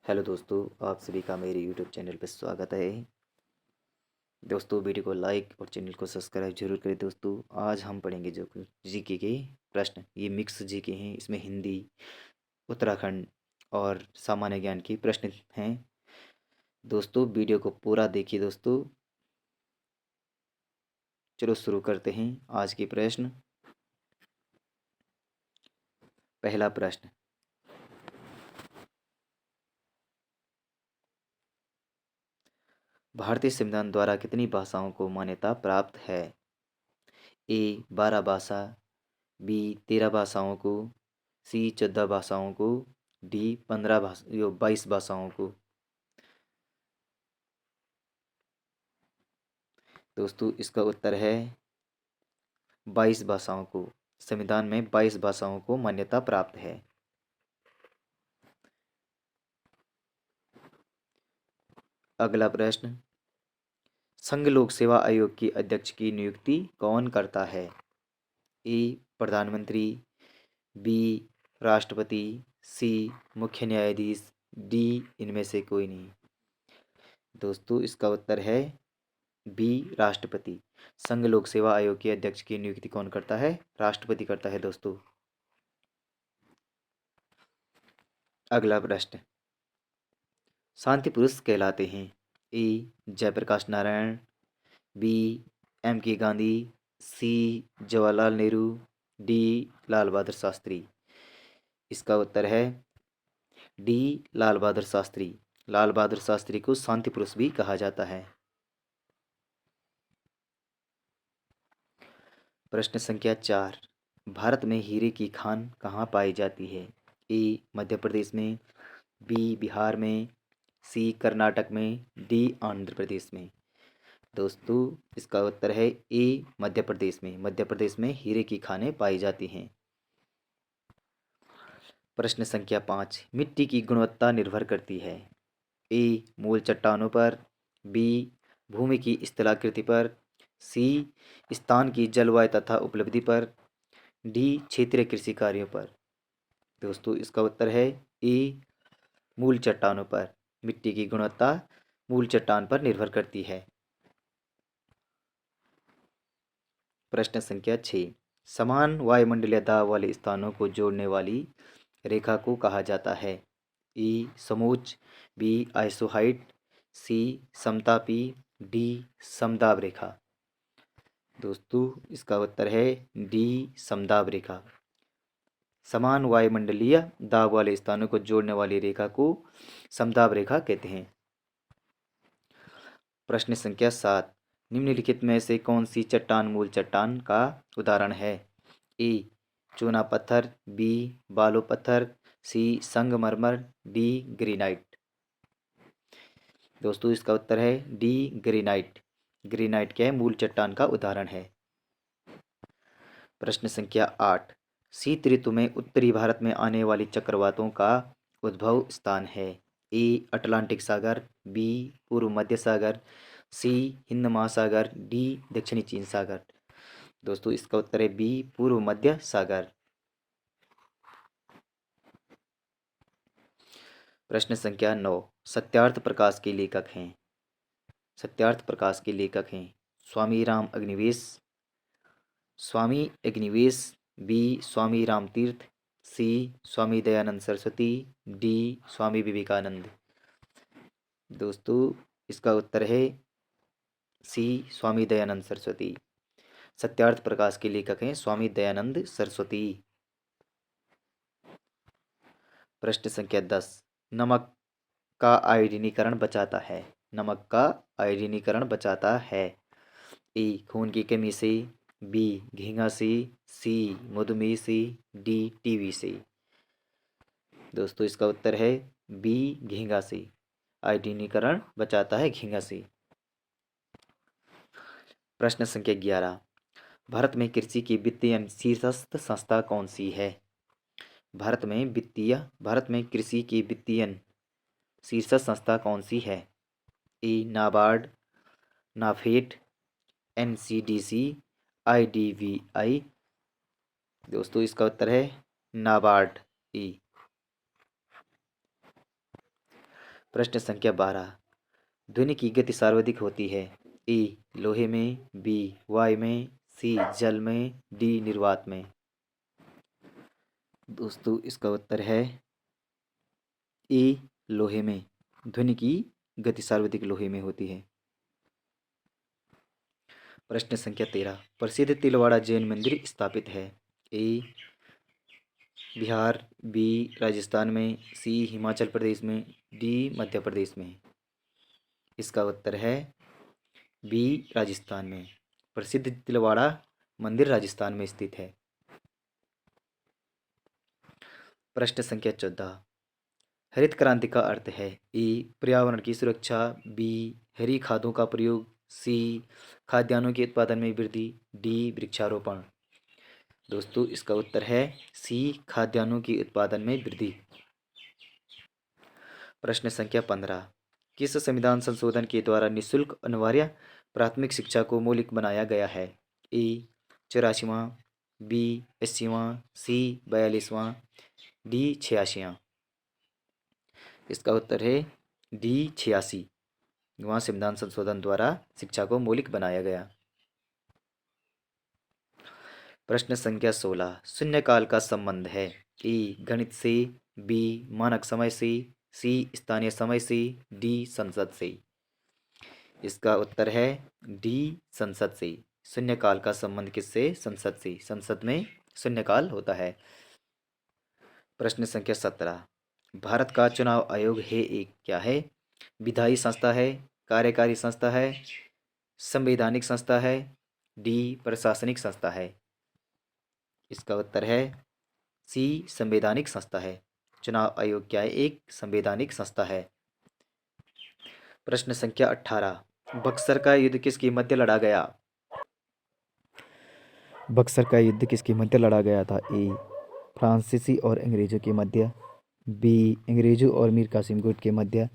Hello दोस्तों, आप सभी का मेरे यूट्यूब चैनल पर स्वागत है। दोस्तों, वीडियो को लाइक और चैनल को सब्सक्राइब जरूर करें। दोस्तों, आज हम पढ़ेंगे जो कि जीके के प्रश्न। ये मिक्स जीके हैं, इसमें हिंदी, उत्तराखंड और सामान्य ज्ञान के प्रश्न हैं। दोस्तों, वीडियो को पूरा देखिए। दोस्तों, चलो शुरू करते हैं आज के प्रश्न। पहला प्रश्न, भारतीय संविधान द्वारा कितनी भाषाओं को मान्यता प्राप्त है? ए 12 भाषा, बी 13 भाषाओं को, सी 14 भाषाओं को, डी 22 भाषाओं को। दोस्तों, इसका उत्तर है 22 भाषाओं को। संविधान में 22 भाषाओं को मान्यता प्राप्त है। अगला प्रश्न, संघ लोक सेवा आयोग के अध्यक्ष की नियुक्ति कौन करता है? ए प्रधानमंत्री, बी राष्ट्रपति, सी मुख्य न्यायाधीश, डी इनमें से कोई नहीं। दोस्तों, इसका उत्तर है बी राष्ट्रपति। संघ लोक सेवा आयोग के अध्यक्ष की नियुक्ति कौन करता है? राष्ट्रपति करता है। दोस्तों, अगला प्रश्न, शांति पुरुष कहलाते हैं? ए जयप्रकाश नारायण, बी एम के गांधी, सी जवाहरलाल नेहरू, डी लाल बहादुर शास्त्री। इसका उत्तर है डी लाल बहादुर शास्त्री। लाल बहादुर शास्त्री को शांति पुरुष भी कहा जाता है। प्रश्न संख्या 4, भारत में हीरे की खान कहाँ पाई जाती है? ए मध्य प्रदेश में, बी बिहार में, सी कर्नाटक में, डी आंध्र प्रदेश में। दोस्तों, इसका उत्तर है ए मध्य प्रदेश में। मध्य प्रदेश में हीरे की खानें पाई जाती हैं। प्रश्न संख्या 5, मिट्टी की गुणवत्ता निर्भर करती है? ए मूल चट्टानों पर, बी भूमि की स्थलाकृति पर, सी स्थान की जलवायु तथा उपलब्धि पर, डी क्षेत्रीय कृषि कार्यों पर। दोस्तों, इसका उत्तर है ए मूल चट्टानों पर। मिट्टी की गुणवत्ता मूल चट्टान पर निर्भर करती है। प्रश्न संख्या 6, समान वायुमंडलीय दाब वाले स्थानों को जोड़ने वाली रेखा को कहा जाता है? ई समोच्च, बी आइसोहाइट, सी समतापी, डी समदाब रेखा। दोस्तों, इसका उत्तर है डी समदाब रेखा। समान वायुमंडलीय दाब वाले स्थानों को जोड़ने वाली रेखा को समदाब रेखा कहते हैं। प्रश्न संख्या 7, निम्नलिखित में से कौन सी चट्टान मूल चट्टान का उदाहरण है? ए चूना पत्थर, बी बालो पत्थर, सी संगमरमर, डी ग्रेनाइट। दोस्तों, इसका उत्तर है डी ग्रेनाइट। ग्रेनाइट क्या है? मूल चट्टान का उदाहरण है। प्रश्न संख्या 8, शीत ऋतु में उत्तरी भारत में आने वाली चक्रवातों का उद्भव स्थान है? ए अटलांटिक सागर, बी पूर्व मध्य सागर, सी हिंद महासागर, डी दक्षिणी चीन सागर। दोस्तों, इसका उत्तर है बी पूर्व मध्य सागर। प्रश्न संख्या 9, सत्यार्थ प्रकाश के लेखक हैं? सत्यार्थ प्रकाश के लेखक हैं स्वामी राम अग्निवेश, स्वामी अग्निवेश, बी स्वामी रामतीर्थ, सी स्वामी दयानंद सरस्वती, डी स्वामी विवेकानंद। दोस्तों, इसका उत्तर है सी स्वामी दयानंद सरस्वती। सत्यार्थ प्रकाश के लेखक हैं स्वामी दयानंद सरस्वती। प्रश्न संख्या 10, नमक का आयोडीनीकरण बचाता है? नमक का आयोडीनीकरण बचाता है? ए खून की कमी से, बी झींगा से, सी मधुमेह से, डी टीबी से। दोस्तों, इसका उत्तर है बी झींगा से। आयोडीनीकरण बचाता है झींगा से। प्रश्न संख्या 11, भारत में कृषि की वित्तीय शीर्षस्थ संस्था कौन सी है? भारत में कृषि की वित्तीय शीर्षस्थ संस्था कौन सी है? ए नाबार्ड, नाफेड, एनसीडीसी, आईडीबीआई। दोस्तों, इसका उत्तर है नाबार्ड, ई। प्रश्न संख्या 12। ध्वनि की गति सर्वाधिक होती है। ए लोहे में, बी वायु में, सी जल में, डी निर्वात में। दोस्तों इसका उत्तर है ए लोहे में। ध्वनि की गति सर्वाधिक लोहे में होती है। प्रश्न संख्या 13। प्रसिद्ध तिलवाड़ा जैन मंदिर स्थापित है। ए बिहार, बी राजस्थान में, सी हिमाचल प्रदेश में, डी मध्य प्रदेश में। इसका उत्तर है बी राजस्थान में। प्रसिद्ध तिलवाड़ा मंदिर राजस्थान में स्थित है। प्रश्न संख्या 14। हरित क्रांति का अर्थ है। ए पर्यावरण की सुरक्षा, बी हरी खादों का प्रयोग, सी खाद्यान्नों के उत्पादन में वृद्धि, डी वृक्षारोपण। दोस्तों इसका उत्तर है सी खाद्यान्नों के उत्पादन में वृद्धि। प्रश्न संख्या 15। किस संविधान संशोधन के द्वारा निःशुल्क अनिवार्य प्राथमिक शिक्षा को मौलिक बनाया गया है। ए 84वां, बी 80वां, सी 42वां, डी 86वां। इसका उत्तर है डी 86। वहाँ संविधान संशोधन द्वारा शिक्षा को मौलिक बनाया गया। प्रश्न संख्या 16। शून्यकाल का संबंध है। ए गणित से, बी मानक समय से, सी स्थानीय समय से, डी संसद से। इसका उत्तर है डी संसद से। शून्यकाल का संबंध किससे? संसद से। संसद में शून्यकाल होता है। प्रश्न संख्या 17। भारत का चुनाव आयोग है एक क्या है? विधायी संस्था है, कार्यकारी संस्था है, संवैधानिक संस्था है, डी प्रशासनिक संस्था है। इसका उत्तर है सी संवैधानिक संस्था है। चुनाव आयोग क्या है? एक संवैधानिक संस्था है। प्रश्न संख्या 18। बक्सर का युद्ध किसके मध्य लड़ा गया? बक्सर का युद्ध किसके मध्य लड़ा गया था? ए फ्रांसीसी और अंग्रेजों के मध्य, बी अंग्रेजों और मीर कासिम गुट के मध्य,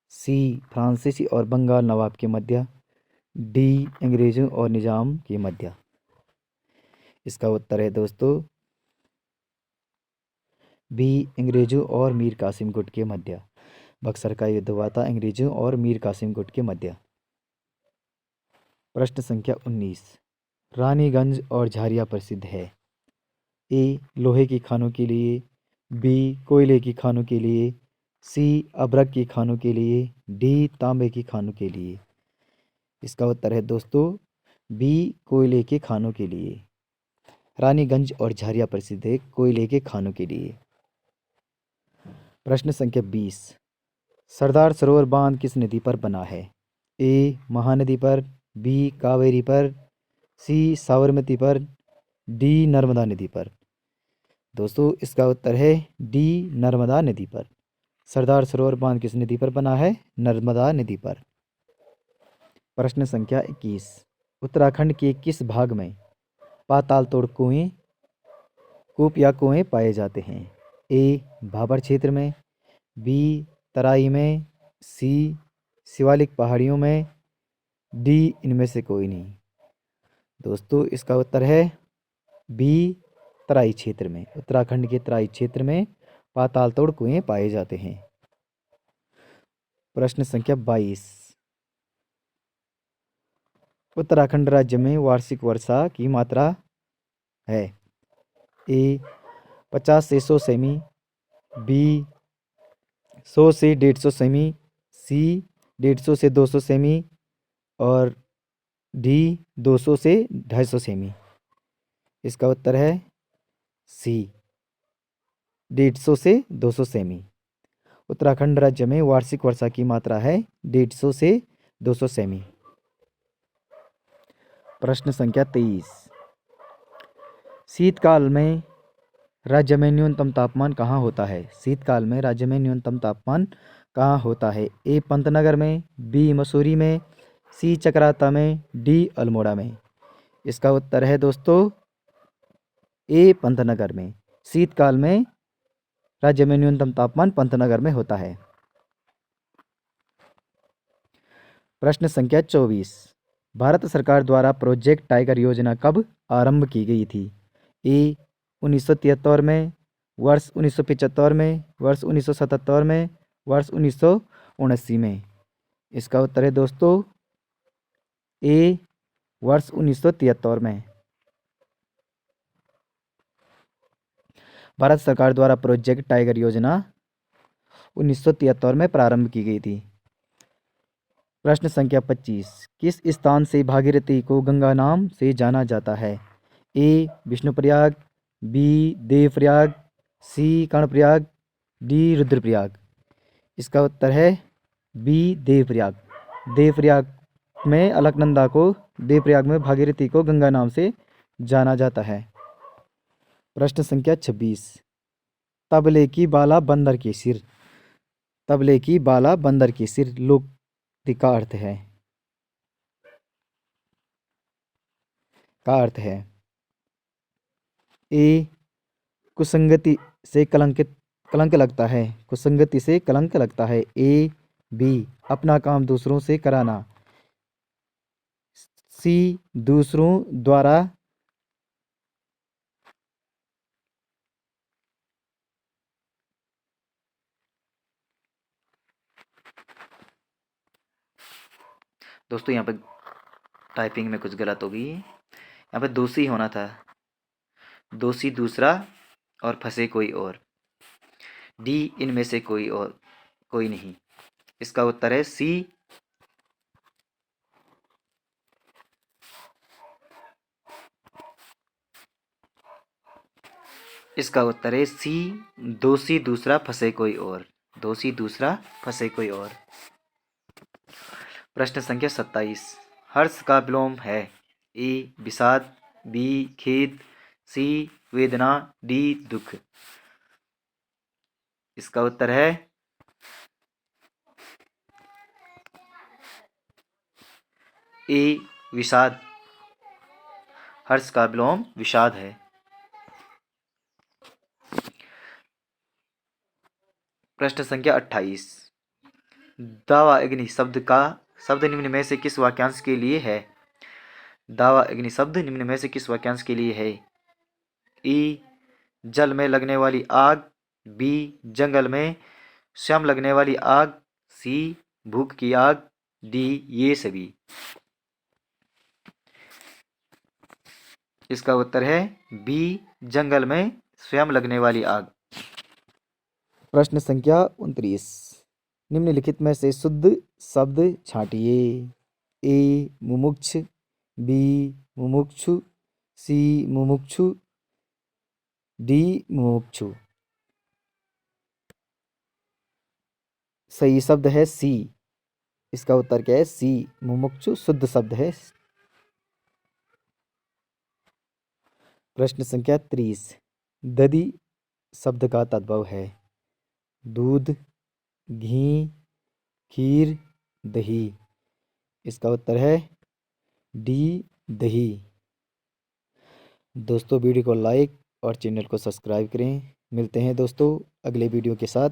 सी फ्रांसीसी और बंगाल नवाब के मध्य, डी अंग्रेजों और निजाम के मध्य। इसका उत्तर है दोस्तों बी अंग्रेजों और मीर कासिम गुट के मध्य। बक्सर का युद्ध हुआ था अंग्रेजों और मीर कासिम गुट के मध्य। प्रश्न संख्या 19। रानीगंज और झारिया प्रसिद्ध है। ए लोहे की खानों के लिए, बी कोयले की खानों के लिए, सी अभ्रक की खानों के लिए, डी तांबे की खानों के लिए। इसका उत्तर है दोस्तों बी कोयले के खानों के लिए। रानीगंज और झारिया प्रसिद्ध है कोयले के खानों के लिए। प्रश्न संख्या 20। सरदार सरोवर बांध किस नदी पर बना है? ए महानदी पर, बी कावेरी पर, सी साबरमती पर, डी नर्मदा नदी पर। दोस्तों इसका उत्तर है डी नर्मदा नदी पर। सरदार सरोवर बांध किस नदी पर बना है? नर्मदा नदी पर। प्रश्न संख्या 21। उत्तराखंड के किस भाग में पाताल तोड़ कुएं, कूप या कुएं पाए जाते हैं? ए भाबर क्षेत्र में, बी तराई में, सी शिवालिक पहाड़ियों में, डी इनमें से कोई नहीं। दोस्तों इसका उत्तर है बी तराई क्षेत्र में। उत्तराखंड के तराई क्षेत्र में पाताल तोड़ कुएं पाए जाते हैं। प्रश्न संख्या 22। उत्तराखंड राज्य में वार्षिक वर्षा की मात्रा है। ए 50 से 100 सेमी, बी 100 से 150 सेमी, सी 150 से 200 सेमी और डी 200 से 250 सेमी। इसका उत्तर है सी 150 से 200 सेमी। उत्तराखंड राज्य में वार्षिक वर्षा की मात्रा है 150 से 200 सेमी। प्रश्न संख्या 23। शीतकाल में राज्य में न्यूनतम तापमान कहाँ होता है? शीतकाल में राज्य में न्यूनतम तापमान कहाँ होता है? ए पंतनगर में, बी मसूरी में, सी चकराता में, डी अल्मोड़ा में। इसका उत्तर है दोस्तों ए पंतनगर में। शीतकाल में राज्य में न्यूनतम तापमान पंतनगर में होता है। प्रश्न संख्या 24। भारत सरकार द्वारा प्रोजेक्ट टाइगर योजना कब आरंभ की गई थी? ए 1973 में, वर्ष 1975 में, वर्ष 1977 में, वर्ष 1979 में। इसका उत्तर है दोस्तों ए वर्ष 1973 में। भारत सरकार द्वारा प्रोजेक्ट टाइगर योजना 1973 में प्रारंभ की गई थी। प्रश्न संख्या 25, किस स्थान से भागीरथी को गंगा नाम से जाना जाता है? ए विष्णुप्रयाग, बी देवप्रयाग, सी कर्णप्रयाग, डी रुद्रप्रयाग। इसका उत्तर है बी देवप्रयाग। देवप्रयाग में अलकनंदा को, देवप्रयाग में भागीरथी को गंगा नाम से जाना जाता है। प्रश्न संख्या 26, तबले की बाला बंदर के सिर। तबले की बाला बंदर के सिर लोकोक्ति का अर्थ है। ए कुसंगति से कलंक लगता है। कुसंगति से कलंक लगता है। ए बी अपना काम दूसरों से कराना। सी दूसरों द्वारा दोस्तों यहाँ पे टाइपिंग में कुछ गलत होगी। यहाँ पे दोषी होना था, दोषी दूसरा और फंसे कोई और। डी इनमें से कोई नहीं। इसका उत्तर है सी। इसका उत्तर है सी, दोषी दूसरा फंसे कोई और। दोषी दूसरा फंसे कोई और। प्रश्न संख्या 27, हर्ष का विलोम है। ए विषाद, बी खेद, सी वेदना, डी दुख। इसका उत्तर है ए विषाद। हर्ष का विलोम विषाद है। प्रश्न संख्या 28, दावा अग्नि शब्द निम्न में से किस वाक्यांश के लिए है? दावा अग्नि शब्द निम्न में से किस वाक्यांश के लिए है? ई जल में लगने वाली आग, बी जंगल में स्वयं लगने वाली आग, सी भूख की आग, डी ये सभी। इसका उत्तर है बी जंगल में स्वयं लगने वाली आग। प्रश्न संख्या 29, निम्नलिखित में से शुद्ध शब्द छांटिए। ए मुमुक्ष, बी मुमुक्षु, सी मुमुक्षु, डी मुमुक्षु। सही शब्द है सी। इसका उत्तर क्या है? सी मुमुक्षु शुद्ध शब्द है। प्रश्न संख्या 30, दधि शब्द का तद्भव है। दूध, घी, खीर, दही। इसका उत्तर है डी दही। दोस्तों वीडियो को लाइक और चैनल को सब्सक्राइब करें। मिलते हैं दोस्तों अगले वीडियो के साथ।